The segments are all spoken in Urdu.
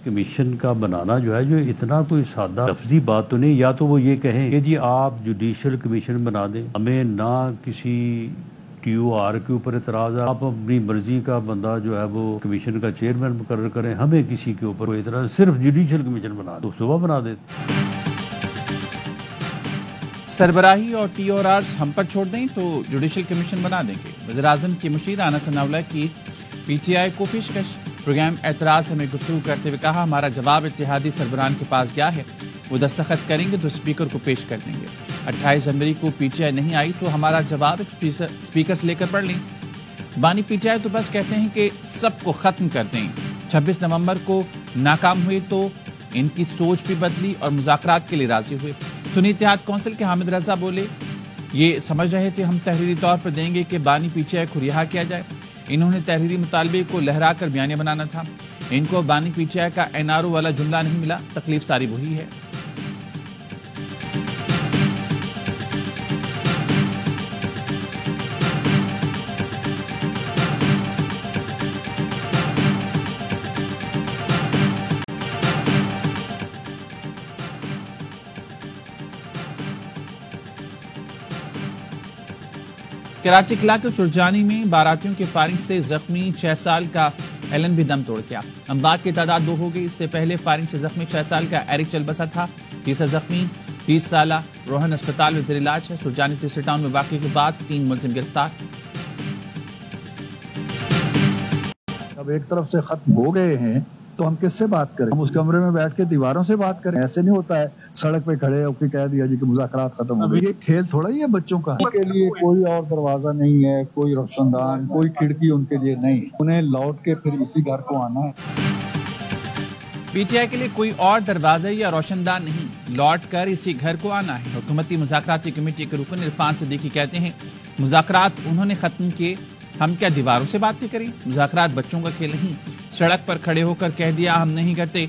کمیشن کا بنانا جو ہے جو اتنا کوئی سادہ لفظی بات تو نہیں. یا تو وہ یہ کہیں کہ جی آپ جوڈیشل کمیشن بنا دیں, ہمیں نہ کسی TOR کے اوپر اعتراض ہے, آپ اپنی مرضی کا بندہ جو ہے وہ کمیشن کا چیئرمین مقرر کریں, ہمیں کسی کے اوپر کوئی اعتراض, صرف جوڈیشل کمیشن بنا دیں, تو صبح بنا دیں. سربراہی اور TORs ہم پر چھوڑ دیں تو جوڈیشل کمیشن بنا دیں گے. وزیراعظم کی مشیر آنا ثناءاللہ کی PTI کو پیشکش. پروگرام اعتراض ہمیں گفتگو کرتے ہوئے کہا ہمارا جواب اتحادی سربراہان کے پاس گیا ہے, وہ دستخط کریں گے تو اسپیکر کو پیش کر دیں گے. 28 جنوری کو PTI نہیں آئی تو ہمارا جواب اسپیکر سے لے کر پڑھ لیں. بانی PTI تو بس کہتے ہیں کہ سب کو ختم کر دیں. 26 نومبر کو ناکام ہوئے تو ان کی سوچ بھی بدلی اور مذاکرات کے لیے راضی ہوئے. سنی اتحاد کونسل کے حامد رضا بولے یہ سمجھ رہے تھے ہم تحریری طور پر دیں گے کہ بانی PTI کو رہا کیا جائے. انہوں نے تحریری مطالبے کو لہرا کر بیانیہ بنانا تھا. ان کو بانی PTI کا NRO والا جملہ نہیں ملا, تکلیف ساری وہی ہے. کراچی قلعہ کے سرجانی میں باراتیوں کے فائرنگ سے زخمی 6 سال کا ایلن بھی دم توڑ گیا. اموات کی تعداد 2 ہو گئی. اس سے پہلے فائرنگ سے زخمی 6 سال کا ایرک چلبسا تھا. تیسرا زخمی 30 سالہ روہن اسپتال میں زیر علاج ہے. سرجانی تیسرے ٹاؤن میں واقعے کے بعد 3 ملزم گرفتار. اب ایک طرف سے ختم ہو گئے ہیں تو ہم کس سے بات کریں؟ ہم اس کمرے میں بیٹھ کے دیواروں سے بات کریں. ایسے نہیں ہوتا ہے سڑک پہ کھڑے ہو کے کہہ دیا جی کہ مذاکرات ختم ہو گئے. یہ کھیل تھوڑا ہی ہے بچوں کا. ان کے لیے کوئی اور دروازہ نہیں ہے, کوئی روشن دان, کوئی کھڑکی ان کے لیے نہیں. انہیں لوٹ کے پھر اسی گھر کو آنا ہے. PTI کے لیے کوئی اور دروازہ یا روشن دان نہیں, لوٹ کر اسی گھر کو آنا ہے. حکومتی مذاکراتی کمیٹی کے رکن عرفان صدیقی کہتے ہیں مذاکرات انہوں نے ختم کیے, ہم کیا دیواروں سے باتیں کریں. مذاکرات بچوں کا کھیل نہیں. سڑک پر کھڑے ہو کر کہہ دیا ہم نہیں کرتے.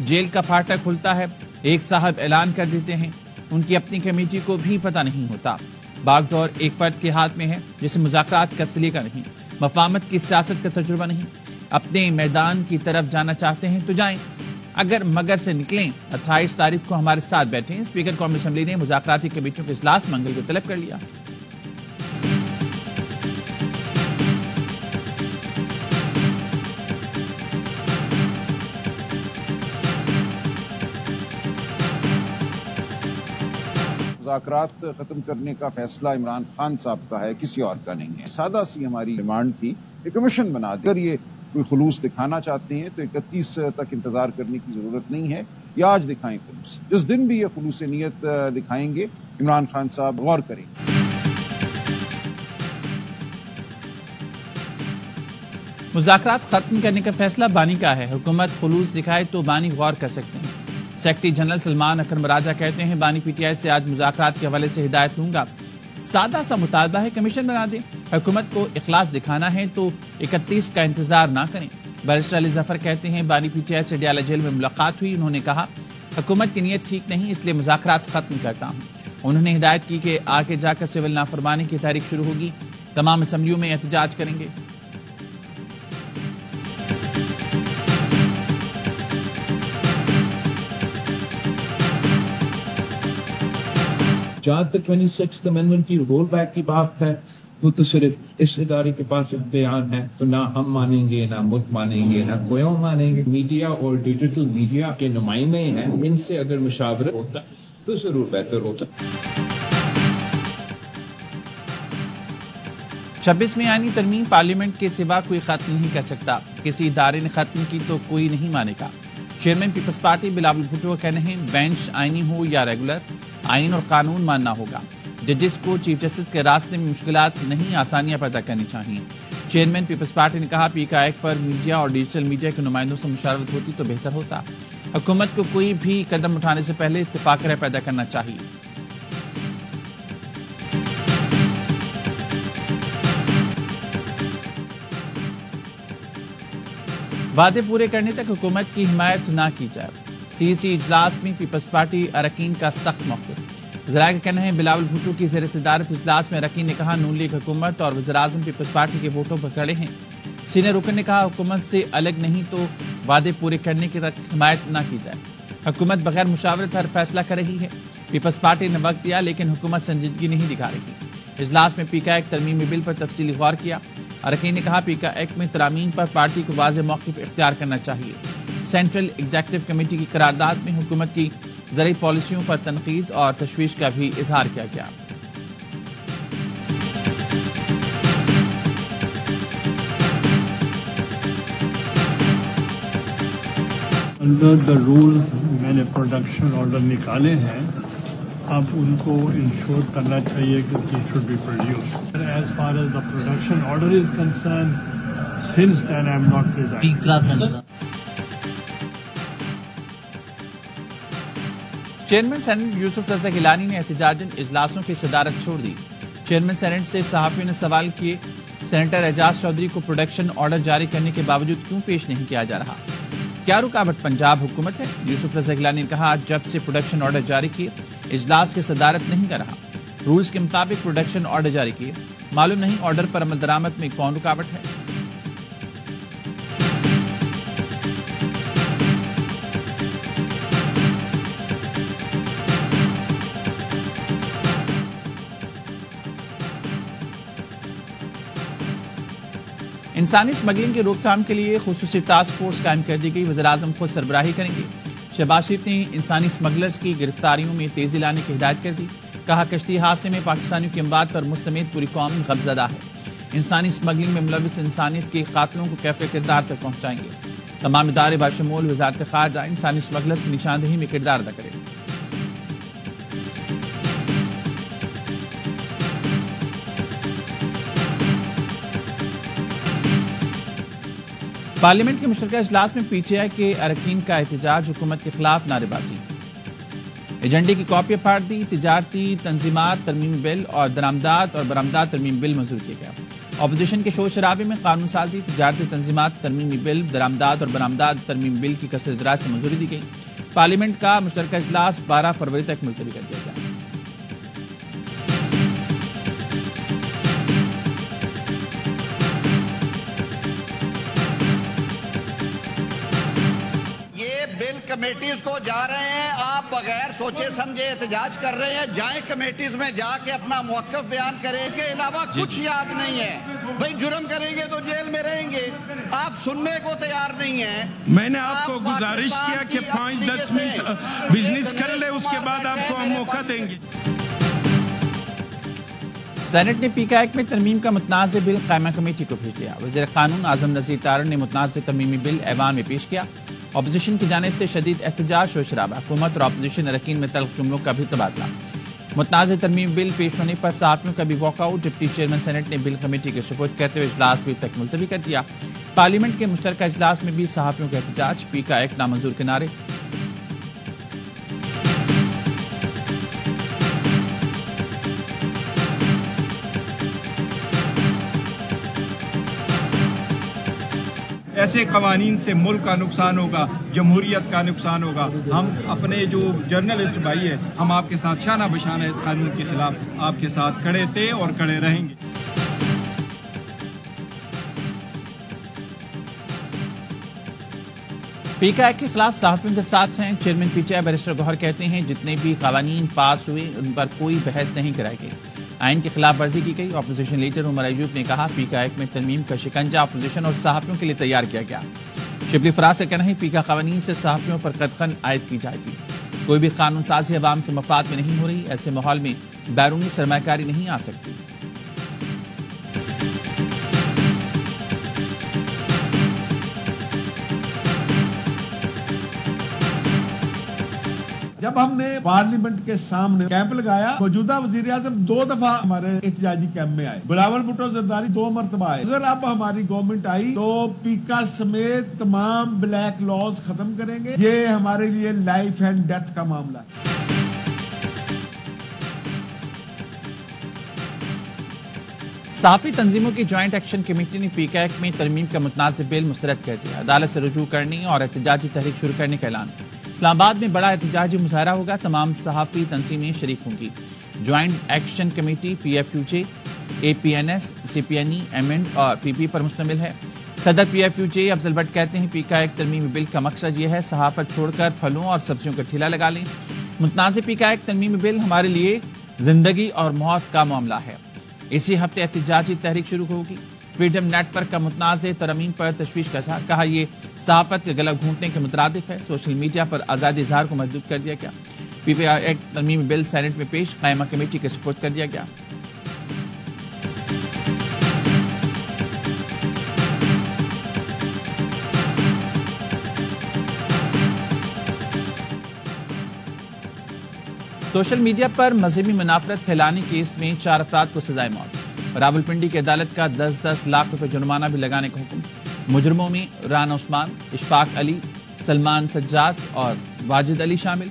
جیل کا پھاٹک کھلتا ہے, ایک صاحب اعلان کر دیتے ہیں, ان کی اپنی کمیٹی کو بھی پتہ نہیں ہوتا. باغ دور ایک فرد کے ہاتھ میں ہے جسے مذاکرات کا سلیقہ نہیں, مفاہمت کی سیاست کا تجربہ نہیں. اپنے میدان کی طرف جانا چاہتے ہیں تو جائیں, اگر مگر سے نکلیں. 28 تاریخ کو ہمارے ساتھ بیٹھیں. اسپیکر قومی اسمبلی نے مذاکراتی کمیٹیوں کے اجلاس منگل کو طلب کر لیا. مذاکرات ختم کرنے کا فیصلہ عمران خان صاحب کا ہے, کسی اور کا نہیں ہے. سادہ سی ہماری ڈیمانڈ تھی ایک کمیشن بنا دیں. اگر یہ کوئی خلوص دکھانا چاہتے ہیں تو 31 تک انتظار کرنے کی ضرورت نہیں ہے, یا آج دکھائیں خلوص. جس دن بھی یہ خلوص نیت دکھائیں گے عمران خان صاحب غور کریں. مذاکرات ختم کرنے کا فیصلہ بانی کا ہے. حکومت خلوص دکھائے تو بانی غور کر سکتے ہیں. سیکرٹری جنرل سلمان اکرم راجہ کہتے ہیں بانی PTI سے آج مذاکرات کے حوالے سے ہدایت لوں گا. سادہ سا مطالبہ ہے کمیشن بنا دیں. حکومت کو اخلاص دکھانا ہے تو 31 کا انتظار نہ کریں. بیرسٹر علی ظفر کہتے ہیں بانی PTI سے ڈیالہ جیل میں ملاقات ہوئی. انہوں نے کہا حکومت کی نیت ٹھیک نہیں, اس لیے مذاکرات ختم کرتا ہوں. انہوں نے ہدایت کی کہ آگے جا کر سول نافرمانی کی تحریک شروع ہوگی. تمام اسمبلیوں میں احتجاج کریں گے. جہاں تک 26th امینڈمنٹ کی رول بیک کی بات ہے وہ تو صرف اس ادارے کے پاس ایک بیان ہے, تو نہ ہم مانیں گے, نہ ملک مانیں گے, نہ کوئی مانیں گے. میڈیا اور ڈیجیٹل میڈیا کے نمائندے ہیں, ان سے اگر مشاورت ہوتا تو ضرور بہتر ہوتا. 26ویں آئینی ترمیم پارلیمنٹ کے سوا کوئی ختم نہیں کر سکتا. کسی ادارے نے ختم کی تو کوئی نہیں مانے گا. چیئرمین پیپلز پارٹی بلاول بھٹو کا کہنا ہے بینچ آئینی ہو یا ریگولر, آئین اور قانون ماننا ہوگا. ججز کو چیف جسٹس کے راستے میں مشکلات نہیں, آسانیاں پیدا کرنی چاہیے. چیئرمین پیپلز پارٹی نے کہا PK پر میڈیا اور ڈیجیٹل میڈیا کے نمائندوں سے مشاورت ہوتی تو بہتر ہوتا. حکومت کو کوئی بھی قدم اٹھانے سے پہلے اتفاق رائے پیدا کرنا چاہیے. وعدے پورے کرنے تک حکومت کی حمایت نہ کی جائے. CEC اجلاس میں پیپلز پارٹی اراکین کا سخت موقف. ذرائع کا کہنا ہے بلاول بھٹو کی زیر صدارت اجلاس میں اراکین نے کہا نون لیگ حکومت اور وزیراعظم پیپلز پارٹی کے ووٹوں پر کھڑے ہیں. سینئر رکن نے کہا حکومت سے الگ نہیں تو وعدے پورے کرنے کی تک حمایت نہ کی جائے. حکومت بغیر مشاورت ہر فیصلہ کر رہی ہے. پیپلز پارٹی نے وقت دیا لیکن حکومت سنجیدگی نہیں دکھا رہی. اجلاس میں پی کا ایک ترمیمی بل پر تفصیلی غور کیا. اراکین نے کہا پی کا ایک میں ترامیم پر پارٹی کو واضح موقف اختیار کرنا چاہیے. سینٹرل ایگزیکٹو کمیٹی کی قرارداد میں حکومت کی زرعی پالیسیوں پر تنقید اور تشویش کا بھی اظہار کیا گیا. انڈر دا رولز میں نے پروڈکشن آرڈر نکالے ہیں. اب ان کو انشور کرنا چاہیے کہ it should be produced. As far as the production order is concerned, since then I am not resigning. Chairman senate Yousuf Raza Gilani نے احتجاجاً اجلاسوں کی صدارت چھوڑ دی. چیئرمین سینٹ سے صحافیوں نے سوال کیے سینیٹر اعجاز چودھری کو پروڈکشن آرڈر جاری کرنے کے باوجود کیوں پیش نہیں کیا جا رہا؟ کیا رکاوٹ پنجاب حکومت ہے؟ یوسف رضا گیلانی نے کہا جب سے پروڈکشن آرڈر جاری کیے اجلاس کی صدارت نہیں کر رہا. رولز کے مطابق پروڈکشن آرڈر جاری کیے. معلوم نہیں آرڈر پر عمل درآمد میں کون رکاوٹ ہے. انسانی اسمگلنگ کی روک تھام کے لیے خصوصی ٹاسک فورس قائم کر دی گئی. وزیراعظم خود سربراہی کریں گے. شہباز شریف نے انسانی اسمگلرز کی گرفتاریوں میں تیزی لانے کی ہدایت کر دی. کہا کشتی حادثے میں پاکستانیوں کی اموات پر مجھ سمیت پوری قوم غمزدہ ہے. انسانی اسمگلنگ میں ملوث انسانیت کے قاتلوں کو کیفیہ کردار تک پہنچائیں گے. تمام ادارے بشمول وزارت خارجہ انسانی اسمگلرز کی نشاندہی میں کردار ادا کریں. پارلیمنٹ کے مشترکہ اجلاس میں پی ٹی آئی کے اراکین کا احتجاج حکومت کے خلاف نعرے بازی. ایجنڈے کی کاپیاں پھاڑ دی. تجارتی تنظیمات ترمیمی بل اور درآمدات اور برآمدات ترمیمی بل منظور کیے گئے. اپوزیشن کے شور شرابے میں قانون سازی تجارتی تنظیمات ترمیمی بل درآمدات اور برآمدات ترمیمی بل کی کثرت دراز سے منظوری دی گئی. پارلیمنٹ کا مشترکہ اجلاس 12 فروری تک ملتوی کر دیا گیا. کمیٹیز کو جا رہے ہیں. آپ بغیر سوچے سمجھے احتجاج کر رہے ہیں. جائیں کمیٹیز میں جا کے اپنا موقف بیان کریں. کے علاوہ کچھ یاد نہیں ہے. بھائی جرم کریں گے تو جیل میں رہیں گے. آپ سننے کو تیار نہیں ہیں. میں نے آپ کو گزارش کیا کہ 5-10 منٹ بزنس کر لے, اس کے بعد آپ کو ہم موقع دیں گے. سینٹ نے پی کا ایک میں ترمیم کا متنازع بل قائمہ کمیٹی کو بھیج دیا. وزیر قانون اعظم نذیر تارڑ نے متنازع ترمیمی بل ایوان میں پیش کیا. اپوزیشن کی جانب سے شدید احتجاج شور شرابہ. حکومت اور اپوزیشن اراکین میں تلخ جملوں کا بھی تبادلہ. متنازع ترمیم بل پیش ہونے پر صحافیوں کا بھی walk out. Deputy chairman senate نے بل کمیٹی کے سپرد کرتے ہوئے اجلاس بھی تک ملتوی کر دیا. پارلیمنٹ کے مشترکہ اجلاس میں بھی صحافیوں کا احتجاج. پی کا ایک نامنظور کے نعرے. ایسے قوانین سے ملک کا نقصان ہوگا, جمہوریت کا نقصان ہوگا. ہم اپنے جو جرنلسٹ بھائی ہیں, ہم آپ کے ساتھ شانہ بشانہ اس قانون کے خلاف آپ کے ساتھ کھڑے تھے اور کھڑے رہیں گے. پی کا ایک کے خلاف صحافیوں کے ساتھ ہیں. Chairman P T I barrister Gohar کہتے ہیں جتنے بھی قوانین پاس ہوئے ان پر کوئی بحث نہیں کرائی گئی. آئین کی خلاف ورزی کی گئی. اپوزیشن لیڈر عمر ایوب نے کہا پی کا ایک میں ترمیم کا شکنجہ اپوزیشن اور صحافیوں کے لیے تیار کیا گیا. شبلی فراز کا کہنا ہے پی کا قوانین سے صحافیوں پر قدغن عائد کی جائے گی. کوئی بھی قانون سازی عوام کے مفاد میں نہیں ہو رہی. ایسے ماحول میں بیرونی سرمایہ کاری نہیں آ سکتی. جب ہم نے پارلیمنٹ کے سامنے کیمپ لگایا, موجودہ وزیر اعظم 2 دفعہ ہمارے احتجاجی کیمپ میں آئے. بلاول بھٹو زرداری 2 مرتبہ آئے. اگر اب ہماری گورنمنٹ آئی تو پیکا سمیت تمام بلیک لاز ختم کریں گے. یہ ہمارے لیے لائف اینڈ ڈیتھ کا معاملہ ہے. صحافی تنظیموں کی جوائنٹ ایکشن کمیٹی نے پی کا ایک میں ترمیم کا متنازع بل مسترد کر دیا. عدالت سے رجوع کرنے اور احتجاجی تحریک شروع کرنے کا اعلان. اسلام آباد میں بڑا احتجاجی مظاہرہ ہوگا. تمام صحافی تنظیمیں شریک ہوں گی. Joint action committee P F U J, A P N S, C P N E, ایم اینڈ اور پی پی پر مشتمل ہے. صدر PFUJ افضل بٹ کہتے ہیں پی کا ایک ترمیمی بل کا مقصد یہ ہے صحافت چھوڑ کر پھلوں اور سبزیوں کا ٹھیلا لگا لیں۔ متنازع پی کا ایک ترمیمی بل ہمارے لیے زندگی اور موت کا معاملہ ہے۔ اسی ہفتے احتجاجی تحریک شروع ہوگی۔ فریڈم نیٹ ورک کا متنازع ترمیم پر تشویش کا اظہار، کہا یہ صحافت کے گلا گھونٹنے کے مترادف ہے۔ سوشل میڈیا پر آزادی اظہار کو محدود کر دیا گیا۔ پی کا ایک ترمیمی بل سینٹ میں پیش، قائمہ کمیٹی کے سپرد کر دیا گیا۔ سوشل میڈیا پر مذہبی منافرت پھیلانے کیس میں 4 افراد کو سزائے موت۔ راولپنڈی کی عدالت کا 10-10 لاکھ روپے جرمانہ بھی لگانے کا حکم۔ مجرموں میں رانا عثمان، اشفاق علی، سلمان سجاد اور واجد علی شامل۔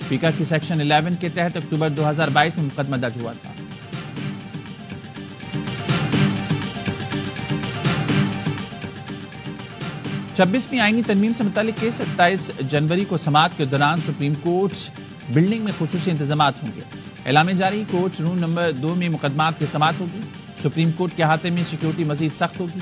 پیکا کی سیکشن 11 کے تحت اکتوبر 2022 میں مقدمہ درج ہوا تھا۔ چھبیسویں آئینی ترمیم سے متعلق کیس 27 جنوری کو سماعت کے دوران سپریم کورٹ بلڈنگ میں خصوصی انتظامات ہوں گے۔ اعلان جاری، کورٹ روم نمبر 2 میں مقدمات کی سماعت ہوگی۔ سپریم کورٹ کے احاطے میں سیکیورٹی مزید سخت ہوگی۔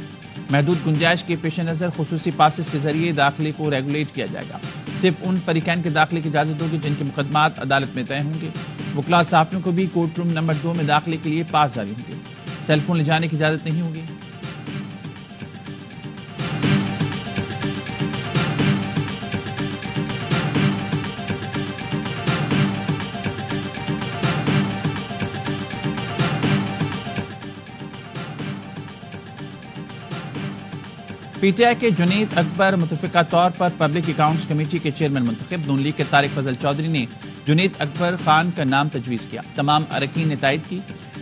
محدود گنجائش کے پیش نظر خصوصی پاسز کے ذریعے داخلے کو ریگولیٹ کیا جائے گا۔ صرف ان فریقین کے داخلے کی اجازت ہوگی جن کے مقدمات عدالت میں طے ہوں گے۔ وکلاء صحافیوں کو بھی کورٹ روم نمبر 2 میں داخلے کے لیے پاس جاری ہوں گے۔ سیل فون لے جانے کی اجازت نہیں ہوگی۔ پی ٹی آئی کے جنید اکبر متفقہ طور پر پبلک اکاؤنٹس کمیٹی کے چیئرمین منتخب۔ نون لیگ کے طارق فضل چودھری نے جنید اکبر خان کا نام تجویز کیا۔ تمام اراکین نے تائید کی۔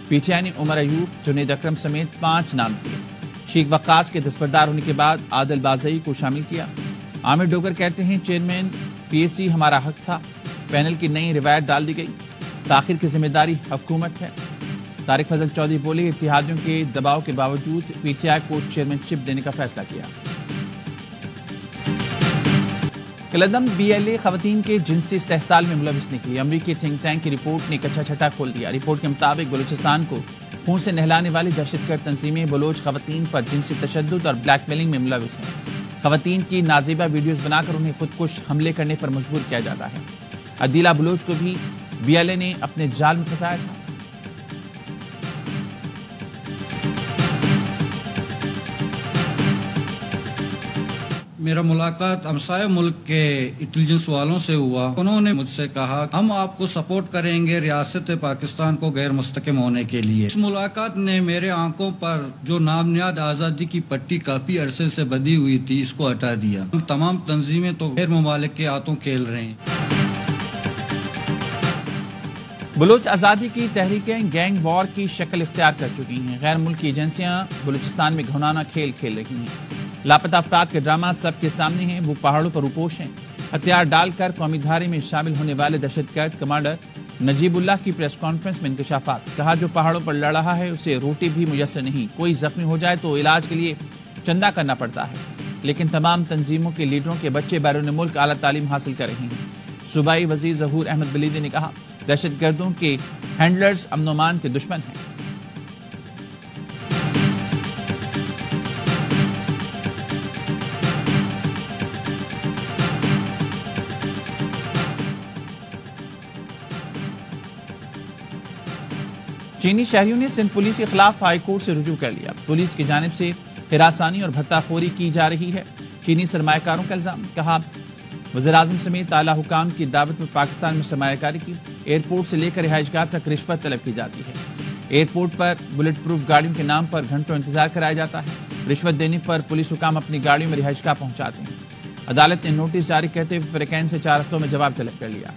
پی ٹی آئی نے عمر ایوب، جنید اکرم سمیت 5 نام دیے۔ شیخ وقاص کے دستبردار ہونے کے بعد عادل بازئی کو شامل کیا۔ عامر ڈوگر کہتے ہیں چیئرمین پی ایس سی ہمارا حق تھا، پینل کی نئی روایت ڈال دی گئی، تاخیر کی ذمہ داری حکومت ہے۔ طارق فضل چودھری بولے اتحادیوں کے دباؤ کے باوجود پی ٹی آئی کو چیئرمین شپ دینے کا فیصلہ کیا۔ کلدم بی ایل اے خواتین کے جنسی استحصال میں ملوث نکلی۔ امریکی تھنک ٹینک کی رپورٹ نے کچا چھٹا کھول دیا۔ رپورٹ کے مطابق بلوچستان کو خون سے نہلانے والی دہشت گرد تنظیمیں بلوچ خواتین پر جنسی تشدد اور بلیک میلنگ میں ملوث ہیں۔ خواتین کی نازیبہ ویڈیوز بنا کر انہیں خودکش حملے کرنے پر مجبور کیا جاتا ہے۔ عدیلہ بلوچ کو بھی بی ایل اے نے اپنے جال میں پھنسایا تھا۔ میرا ملاقات ہمسائے ملک کے انٹیلیجنس والوں سے ہوا۔ انہوں نے مجھ سے کہا ہم آپ کو سپورٹ کریں گے ریاست پاکستان کو غیر مستحکم ہونے کے لیے۔ اس ملاقات نے میرے آنکھوں پر جو نامنیاد آزادی کی پٹی کافی عرصے سے بندھی ہوئی تھی اس کو ہٹا دیا۔ ہم تمام تنظیمیں تو غیر ممالک کے ہاتھوں کھیل رہے ہیں۔ بلوچ آزادی کی تحریکیں گینگ وار کی شکل اختیار کر چکی ہیں۔ غیر ملکی ایجنسیاں بلوچستان میں گھنانا کھیل کھیل رہی ہیں۔ لاپتہ افراد کے ڈرامہ سب کے سامنے ہیں۔ وہ پہاڑوں پر روپوش ہیں۔ ہتھیار ڈال کر قومی دھارے میں شامل ہونے والے دہشت گرد کمانڈر نجیب اللہ کی پریس کانفرنس میں انکشافات۔ کہا جو پہاڑوں پر لڑ رہا ہے اسے روٹی بھی میسر نہیں، کوئی زخمی ہو جائے تو علاج کے لیے چندہ کرنا پڑتا ہے، لیکن تمام تنظیموں کے لیڈروں کے بچے بیرون ملک اعلیٰ تعلیم حاصل کر رہے ہیں۔ صوبائی وزیر ظہور احمد بلیدی نے کہا دہشت گردوں کے ہینڈلرز امن و امان کے دشمن ہیں۔ چینی شہریوں نے سندھ پولیس کے خلاف ہائی کورٹ سے رجوع کر لیا۔ پولیس کی جانب سے ہراسانی اور بھتہ خوری کی جا رہی ہے۔ چینی سرمایہ کاروں کا الزام، کہا وزیراعظم سمیت اعلیٰ حکام کی دعوت میں پاکستان میں سرمایہ کاری کی، ایئرپورٹ سے لے کر رہائش گاہ تک رشوت طلب کی جاتی ہے۔ ایئرپورٹ پر بلٹ پروف گاڑیوں کے نام پر گھنٹوں انتظار کرایا جاتا ہے۔ رشوت دینے پر پولیس حکام اپنی گاڑیوں میں رہائش گاہ پہنچاتے ہیں۔ عدالت نے نوٹس جاری کرتے ہوئے فریقین سے 4 ہفتوں میں جواب طلب کر لیا۔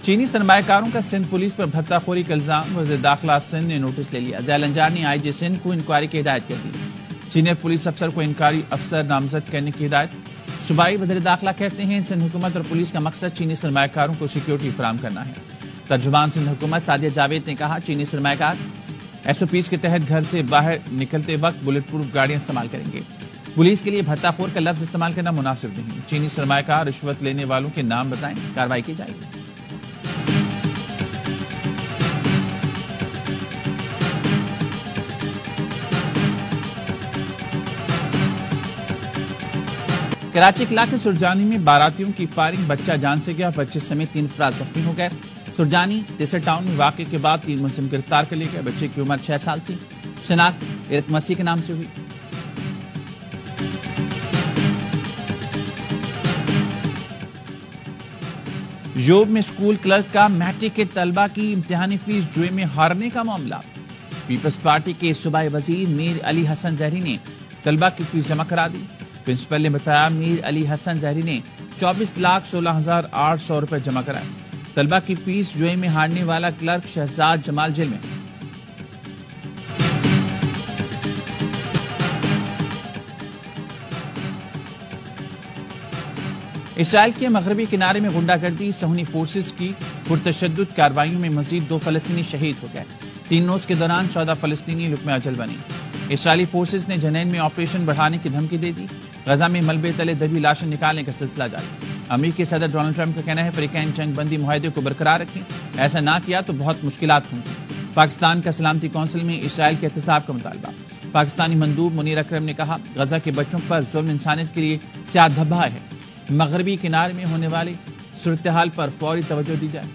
چینی سرمایہ کاروں کا سندھ پولیس پر بھتہ خوری کا الزام، وزیر داخلہ سندھ نے نوٹس لے لیا۔ ذیل انجار نے آئی جی سندھ کو انکوائری کی ہدایت کر دی۔ سینئر پولیس افسر کو انکوائری افسر نامزد کرنے کی ہدایت۔ صوبائی وزیر داخلہ کہتے ہیں سندھ حکومت اور پولیس کا مقصد چینی سرمایہ کاروں کو سیکیورٹی فراہم کرنا ہے۔ ترجمان سندھ حکومت سعدیہ جاوید نے کہا چینی سرمایہ کار ایس او پیز کے تحت گھر سے باہر نکلتے وقت بلٹ پروف گاڑیاں استعمال کریں گے۔ پولیس کے لیے بھتہ خور کا لفظ استعمال کرنا مناسب نہیں. چینی سرمایہ کار رشوت لینے والوں کے نام بتائیں، کارروائی کی جائے گی. کراچی کے علاقے سرجانی میں باراتیوں کی فائرنگ، بچہ جان سے گیا، بچے سمیت 3 افراد زخمی ہو گئے. سرجانی تیسر ٹاؤن میں واقعے کے بعد 3 ملزم گرفتار کر لیے گئے. بچے کی عمر 6 سال تھی. شناخت ارق مسیح کے نام سے ہوئی. یوب میں اسکول کلرک کا میٹرک کے طلبہ کی امتحانی فیس جوئے میں ہارنے کا معاملہ. پیپلز پارٹی کے صوبائی وزیر میر علی حسن زہری نے طلبہ کی فیس جمع کرا دی. پرنسپل نے بتایا میر علی حسن زہری نے 24,16,800 روپے جمع کرائے. طلبہ کی فیس جوئے میں ہارنے والا کلرک شہزاد جمال جیل میں. اسرائیل کے مغربی کنارے میں غنڈہ گردی، صہیونی فورسز کی پرتشدد کارروائیوں میں مزید 2 فلسطینی شہید ہو گئے. 3 روز کے دوران 14 فلسطینی لقمہ اجل بنی. اسرائیلی فورسز نے جنین میں آپریشن بڑھانے کی دھمکی دے دی. غزہ میں ملبے تلے دبی لاشیں نکالنے کا سلسلہ جاری. امریکی صدر ڈونلڈ ٹرمپ کا کہنا ہے فریقین جنگ بندی معاہدے کو برقرار رکھیں، ایسا نہ کیا تو بہت مشکلات ہوں گی. پاکستان کا سلامتی کونسل میں اسرائیل کے احتساب کا مطالبہ. پاکستانی مندوب منیر اکرم نے کہا غزہ کے بچوں پر ظلم انسانیت کے لیے سیاہ دھبا ہے. مغربی کنارے میں ہونے والی صورتحال پر فوری توجہ دی جائے.